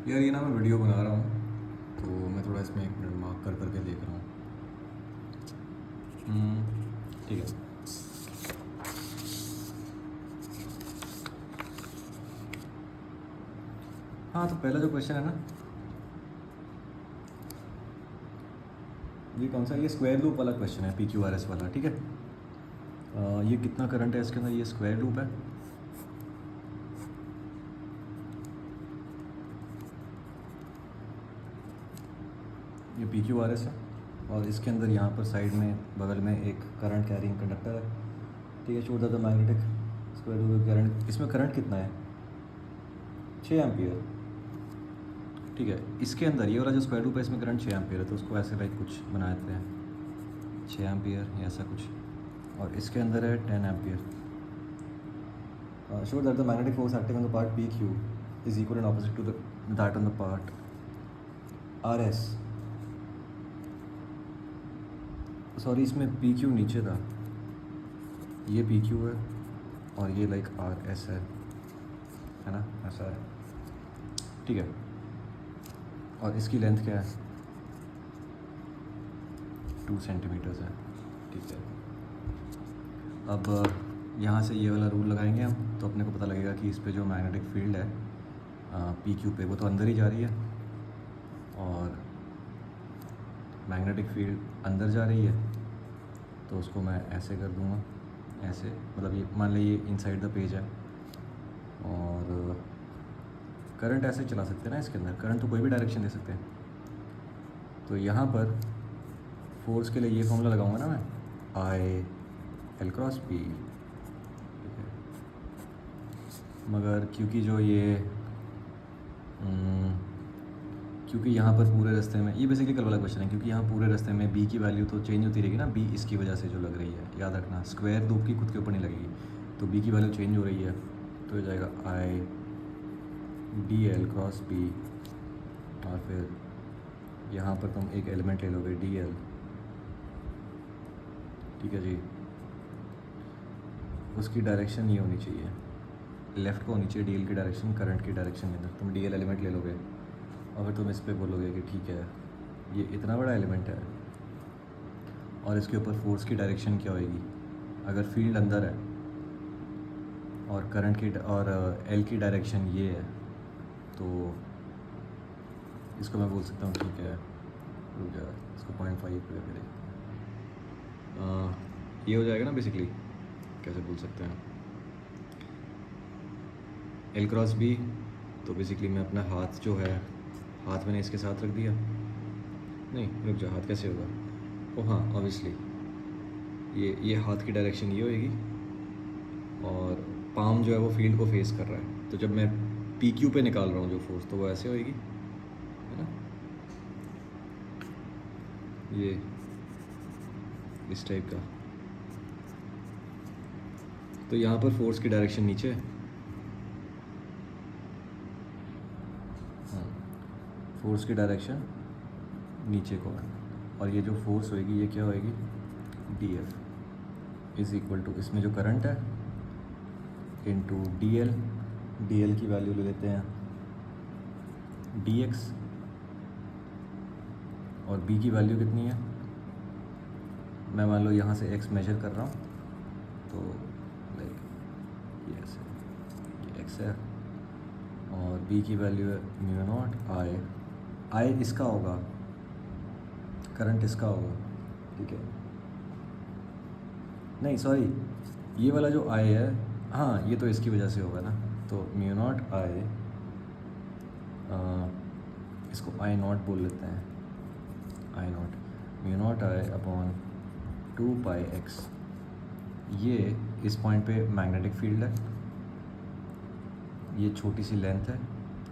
यार ये ना मैं वीडियो बना रहा हूँ तो मैं थोड़ा इसमें एक मिनट मार्क कर करके देख रहा हूँ। ठीक है। हाँ तो पहला जो क्वेश्चन है ना, ये कौन सा, ये स्क्वायर लूप वाला क्वेश्चन है, PQRS वाला। ठीक है। ये कितना करंट है इसके अंदर, ये स्क्वायर लूप है। ये PQRS है और इसके अंदर यहाँ पर साइड में बगल में एक करंट कैरिंग कंडक्टर है। ठीक है। Show the magnetic square loop current. इसमें करंट कितना है, 6 एम्पियर। ठीक है। इसके अंदर ये वाला जो स्क्वायर लूप है इसमें करंट 6 एम्पियर है, तो उसको ऐसे लाइक कुछ बना देते हैं 6 एम्पियर या ऐसा कुछ। और इसके अंदर है 10 ampere. Show that the magnetic force acting on the part PQ is equal and opposite to that on the part RS। Sorry, इसमें PQ नीचे था, ये PQ है और ये लाइक RS है ना, ऐसा है। ठीक है। और इसकी लेंथ क्या है, 2 सेंटीमीटर्स है। ठीक है। अब यहाँ से ये वाला रूल लगाएंगे हम, तो अपने को पता लगेगा कि इस पे जो मैग्नेटिक फील्ड है PQ पे, वो तो अंदर ही जा रही है और मैग्नेटिक फील्ड अंदर जा रही है, तो उसको मैं ऐसे कर दूँगा, ऐसे। मतलब ये मान लीजिए ये इनसाइड द पेज है और करंट ऐसे चला सकते हैं ना इसके अंदर, करंट तो कोई भी डायरेक्शन दे सकते हैं। तो यहाँ पर फोर्स के लिए ये फॉर्मूला लगाऊंगा ना मैं, I L×P। ठीक है। मगर क्योंकि जो ये क्योंकि यहाँ पर पूरे रास्ते में, ये बेसिकली कल वाला क्वेश्चन है, क्योंकि यहाँ पूरे रास्ते में B की वैल्यू तो चेंज होती रहेगी ना, B इसकी वजह से जो लग रही है, याद रखना, स्क्वायर लूप की खुद के ऊपर नहीं लगेगी, तो B की वैल्यू चेंज हो रही है, तो हो जाएगा I dl×P। और फिर यहाँ पर तुम एक एलिमेंट ले लोगे dl। ठीक है जी। उसकी डायरेक्शन ये होनी चाहिए, लेफ़्ट को होनी चाहिए dl की डायरेक्शन, करंट की डायरेक्शन के अंदर। तुम dl एलिमेंट ले लोगे और फिर तुम इस पर बोलोगे कि ठीक है ये इतना बड़ा एलिमेंट है और इसके ऊपर फोर्स की डायरेक्शन क्या होएगी, अगर फील्ड अंदर है और करंट की और L की डायरेक्शन ये है, तो इसको मैं बोल सकता हूँ, ठीक है रुक जा, इसको 0.5 पे करके देखते हैं। ये हो जाएगा ना बेसिकली, कैसे बोल सकते हैं, L×B। तो बेसिकली मैं अपना हाथ जो है, हाथ मैंने इसके साथ रख दिया, नहीं रुक जा, हाथ कैसे होगा, ओ हाँ ऑब्वियसली ये हाथ की डायरेक्शन ये होएगी और पाम जो है वो फील्ड को फेस कर रहा है, तो जब मैं PQ पे निकाल रहा हूँ जो फोर्स, तो वो ऐसे होएगी, है ना, ये इस टाइप का। तो यहाँ पर फोर्स की डायरेक्शन नीचे है, फोर्स की डायरेक्शन नीचे को है, और ये जो फोर्स होएगी ये क्या होएगी, DF इज़ इक्वल टू, इसमें जो करंट है इनटू DL की वैल्यू ले लेते हैं DX, और B की वैल्यू कितनी है, मैं मान लो यहाँ से X मेजर कर रहा हूँ, तो लाइक ये ऐसे, ये X है और B की वैल्यू है μ0 I इसका होगा, करंट इसका होगा। ठीक है, नहीं सॉरी, ये वाला जो I है, हाँ ये तो इसकी वजह से होगा ना, तो μ0 I, इसको I0 बोल लेते हैं, I0 μ0 I/2πx। ये इस पॉइंट पे मैग्नेटिक फील्ड है, ये छोटी सी लेंथ है,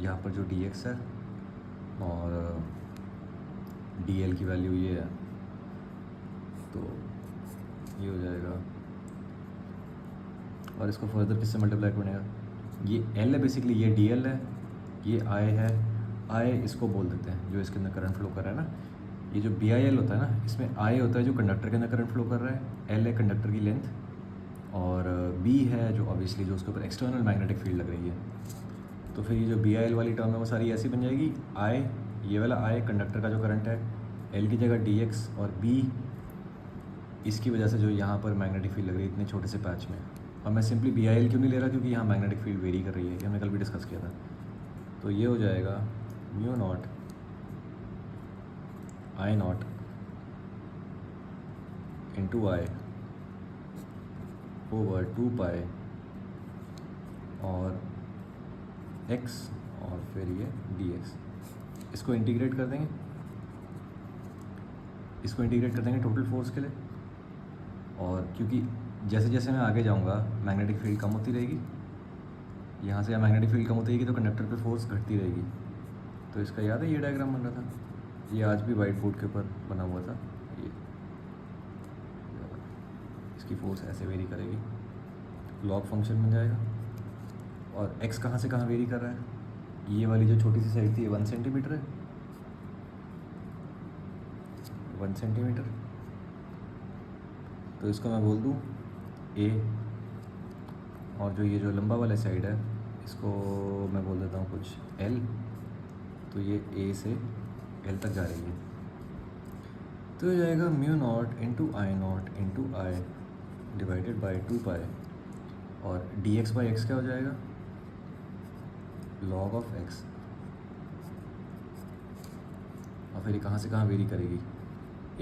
यहाँ पर जो dx है और dl की वैल्यू ये है, तो ये हो जाएगा। और इसको फर्दर किससे मल्टीप्लाई करेगा, ये L है बेसिकली, ये DL है, ये I है, I इसको बोल देते हैं जो इसके अंदर करंट फ्लो कर रहा है ना, ये जो BIL होता है ना, इसमें I होता है जो कंडक्टर के अंदर करंट फ्लो कर रहा है, L है कंडक्टर की लेंथ, और B है जो ऑब्वियसली जो उसके ऊपर एक्सटर्नल मैग्नेटिक फील्ड लग रही है। तो फिर ये जो बी आई एल वाली टर्म है वो सारी ऐसी बन जाएगी। आई, ये वाला आई कंडक्टर का जो करंट है, एल की जगह डी एक्स, और बी इसकी वजह से जो यहाँ पर मैग्नेटिक फील्ड लग रही है इतने छोटे से पैच में। और मैं सिंपली बी आई एल क्यों नहीं ले रहा, क्योंकि यहाँ मैग्नेटिक फील्ड वेरी कर रही है, ये हमने कल भी डिस्कस किया था। तो ये हो जाएगा mu not I not into I over 2 पाई और x और फिर ये dx। इसको इंटीग्रेट कर देंगे, इसको इंटीग्रेट कर देंगे टोटल फोर्स के लिए। और क्योंकि जैसे जैसे मैं आगे जाऊंगा मैग्नेटिक फील्ड कम होती रहेगी, यहाँ से यहाँ मैग्नेटिक फील्ड कम होती रहेगी तो कंडक्टर पे फोर्स घटती रहेगी। तो इसका याद है ये डायग्राम बन रहा था, ये आज भी वाइट बोर्ड के ऊपर बना हुआ था। ये इसकी फोर्स ऐसे वेरी करेगी, लॉग फंक्शन बन जाएगा। और x कहाँ से कहाँ वेरी कर रहा है, ये वाली जो छोटी सी साइड थी 1 सेंटीमीटर है, 1 सेंटीमीटर। तो इसको मैं बोल दूँ a, और जो ये जो लंबा वाला साइड है इसको मैं बोल देता हूँ कुछ l। तो ये a से l तक जा रही है। तो हो जाएगा mu naught into I divided by 2 पाई, और dx बाई एक्स क्या हो जाएगा, log ऑफ x। और फिर ये कहाँ से कहाँ वेरी करेगी,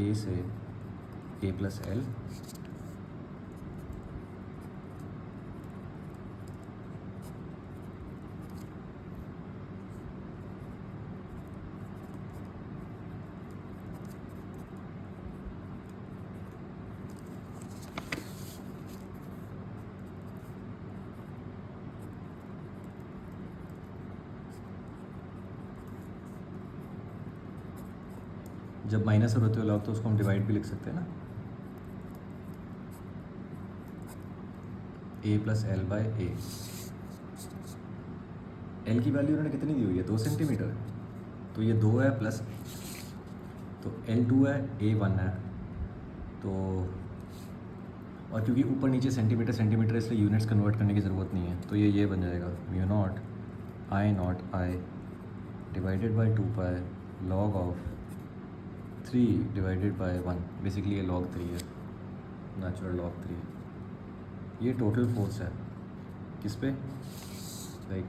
a से a प्लस एल, जब माइनस और होते हो लॉग तो उसको हम डिवाइड भी लिख सकते हैं ना, a plus L by A. L की वैल्यू उन्होंने कितनी दी हुई है, 2 सेंटीमीटर। तो ये 2 है प्लस, तो एल 2 है, ए 1 है। तो और क्योंकि ऊपर नीचे सेंटीमीटर सेंटीमीटर इसलिए यूनिट्स कन्वर्ट करने की ज़रूरत नहीं है। तो ये बन जाएगा mu not I divided by 2 pi log of 3 divided by 1। Basically ये log 3 है, नेचुरल log 3। ये टोटल फोर्स है किस पे, लाइक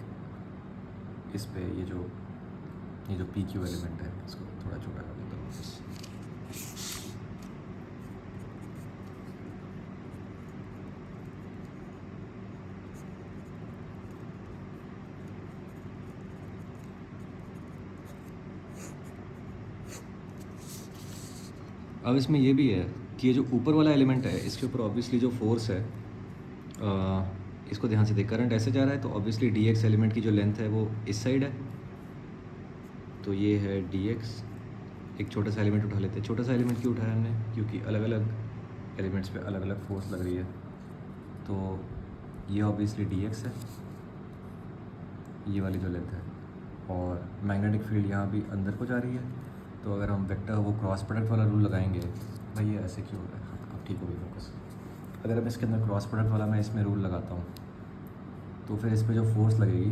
इस पे, ये जो पी क्यू एलिमेंट है इसको थोड़ा छोटा कर देता हूँ। अब इसमें ये भी है कि ये जो ऊपर वाला एलिमेंट है इसके ऊपर ऑब्वियसली जो फोर्स है, इसको ध्यान से देख, करंट ऐसे जा रहा है तो ऑब्वियसली डी एक्स एलिमेंट की जो लेंथ है वो इस साइड है। तो ये है डी एक्स। एक छोटा सा एलिमेंट उठा लेते हैं। छोटा सा एलिमेंट क्यों उठाया हमने, क्योंकि अलग अलग एलिमेंट्स पे अलग अलग फोर्स लग रही है। तो ये ऑब्वियसली डी एक्स है, ये वाली जो लेंथ है, और मैग्नेटिक फील्ड यहाँ भी अंदर को जा रही है। तो अगर हम वेक्टर वो क्रॉस प्रोडक्ट वाला रूल लगाएंगे, भाई ये ऐसे क्यों हो रहा है, हाँ अब ठीक हो गई फोकस। अगर अब इसके अंदर क्रॉस प्रोडक्ट वाला मैं इसमें रूल लगाता हूँ तो फिर इस पर जो फोर्स लगेगी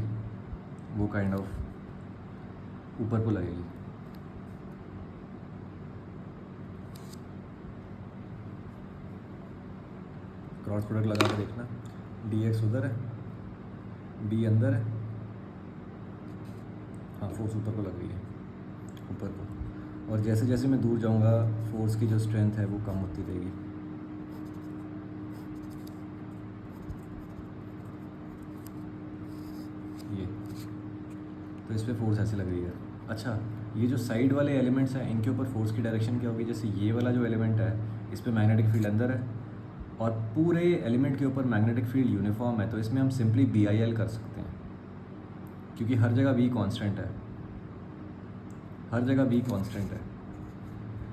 वो काइंड ऑफ ऊपर को लगेगी। क्रॉस प्रोडक्ट लगा के देखना, डी एक्स उधर है, बी अंदर है, हाँ फोर्स ऊपर को लग रही है, ऊपर को। और जैसे जैसे मैं दूर जाऊंगा फोर्स की जो स्ट्रेंथ है वो कम होती रहेगी। ये तो इस पर फोर्स ऐसे लग रही है। अच्छा, ये जो साइड वाले एलिमेंट्स हैं इनके ऊपर फोर्स की डायरेक्शन क्या होगी, जैसे ये वाला जो एलिमेंट है इस पर मैग्नेटिक फील्ड अंदर है और पूरे एलिमेंट के ऊपर मैग्नेटिक फील्ड यूनिफॉर्म है। तो इसमें हम सिंपली BIL कर सकते हैं, क्योंकि हर जगह V कांस्टेंट है, हर जगह V कांस्टेंट है।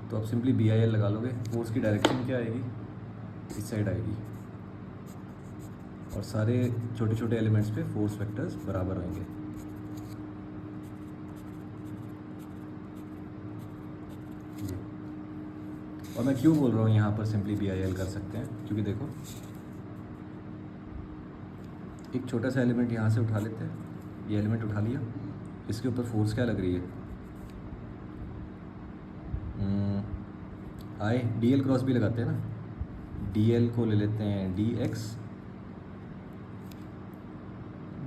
तो आप सिंपली BIL लगा लोगे। फोर्स की डायरेक्शन क्या आएगी, इस साइड आएगी, और सारे छोटे छोटे एलिमेंट्स पे फोर्स वेक्टर्स बराबर होंगे। और मैं क्यों बोल रहा हूँ यहाँ पर सिंपली BIL कर सकते हैं, क्योंकि देखो एक छोटा सा एलिमेंट यहाँ से उठा लेते हैं, ये एलिमेंट उठा लिया, इसके ऊपर फोर्स क्या लग रही है, आई डी एल क्रॉस भी लगाते हैं ना, डी एल को ले लेते हैं डी एक्स,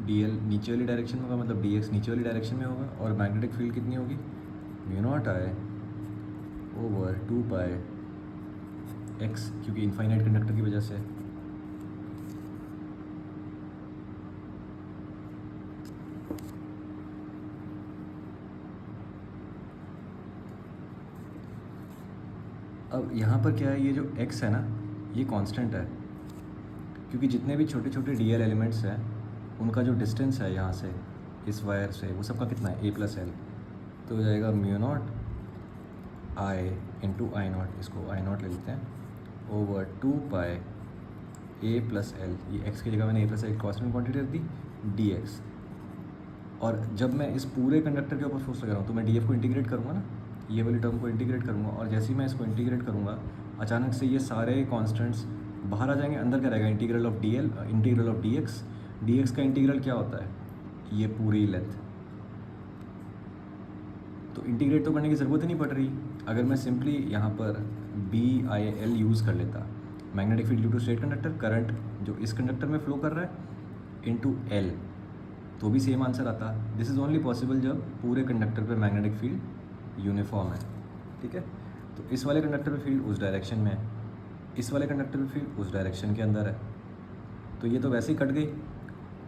डी एल नीचे वाली डायरेक्शन में होगा, मतलब डी एक्स नीचे वाली डायरेक्शन में होगा, और मैग्नेटिक फील्ड कितनी होगी, mu not I over 2 pi x, क्योंकि इनफाइनाइट कंडक्टर की वजह से। अब यहाँ पर क्या है, ये जो x है ना ये कांस्टेंट है, क्योंकि जितने भी छोटे छोटे डी एल एलिमेंट्स हैं उनका जो डिस्टेंस है यहाँ से इस वायर से वो सबका कितना है, a प्लस एल, तो हो जाएगा mu not I into I not, इसको आई नॉट ले लेते हैं, over 2 pi a plus L, ये x की जगह मैंने a plus L constant quantity रख दी, डी एक्स। और जब मैं इस पूरे कंडक्टर के ऊपर फोर्स लगा रहा हूँ तो मैं डी एफ को इंटीग्रेट करूँगा ना, ये वाली टर्म को इंटीग्रेट करूँगा, और जैसे ही मैं इसको इंटीग्रेट करूँगा अचानक से ये सारे कांस्टेंट्स बाहर आ जाएंगे, अंदर क्या रहेगा, integral of D L, integral of D x का इंटीग्रल क्या होता है, ये पूरी लेंथ। तो इंटीग्रेट तो करने की ज़रूरत ही नहीं पड़ रही, अगर मैं सिंपली यहाँ पर BIL यूज़ कर लेता, magnetic field due to straight conductor, current जो इस कंडक्टर में फ्लो कर रहा है इनटू L, तो भी सेम आंसर आता। दिस इज़ ओनली पॉसिबल जब पूरे कंडक्टर पे मैग्नेटिक फील्ड यूनिफॉर्म है, ठीक है। तो इस वाले कंडक्टर पे फील्ड उस डायरेक्शन में है, इस वाले कंडक्टर पे फील्ड उस डायरेक्शन के अंदर है, तो ये तो वैसे ही कट गई।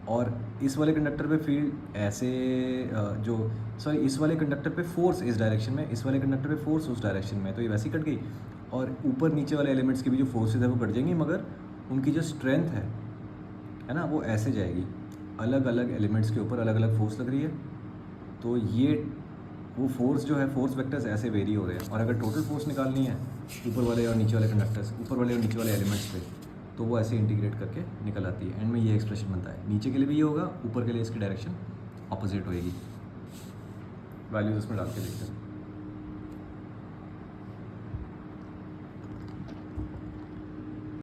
और इस वाले कंडक्टर पे फील्ड ऐसे इस वाले कंडक्टर पे फोर्स इस डायरेक्शन में, इस वाले कंडक्टर पे फोर्स उस डायरेक्शन में, तो ये वैसे ही कट गई। और ऊपर नीचे वाले एलिमेंट्स की भी जो फोर्सेज है वो कट जाएंगी, मगर उनकी जो स्ट्रेंथ है ना, वो ऐसे जाएगी, अलग अलग एलिमेंट्स के ऊपर अलग अलग फोर्स लग रही है, तो ये वो फोर्स जो है, फोर्स वेक्टर्स ऐसे वेरी हो रहे हैं। और अगर टोटल फोर्स निकालनी है ऊपर वाले और नीचे वाले कंडक्टर्स, ऊपर वाले और नीचे वाले एलिमेंट्स पे, तो वो ऐसे इंटीग्रेट करके निकल आती है। एंड में ये एक्सप्रेशन बनता है, नीचे के लिए भी ये होगा, ऊपर के लिए इसकी डायरेक्शन अपोजिट होएगी। वैल्यूज उसमें डाल के देखते हैं।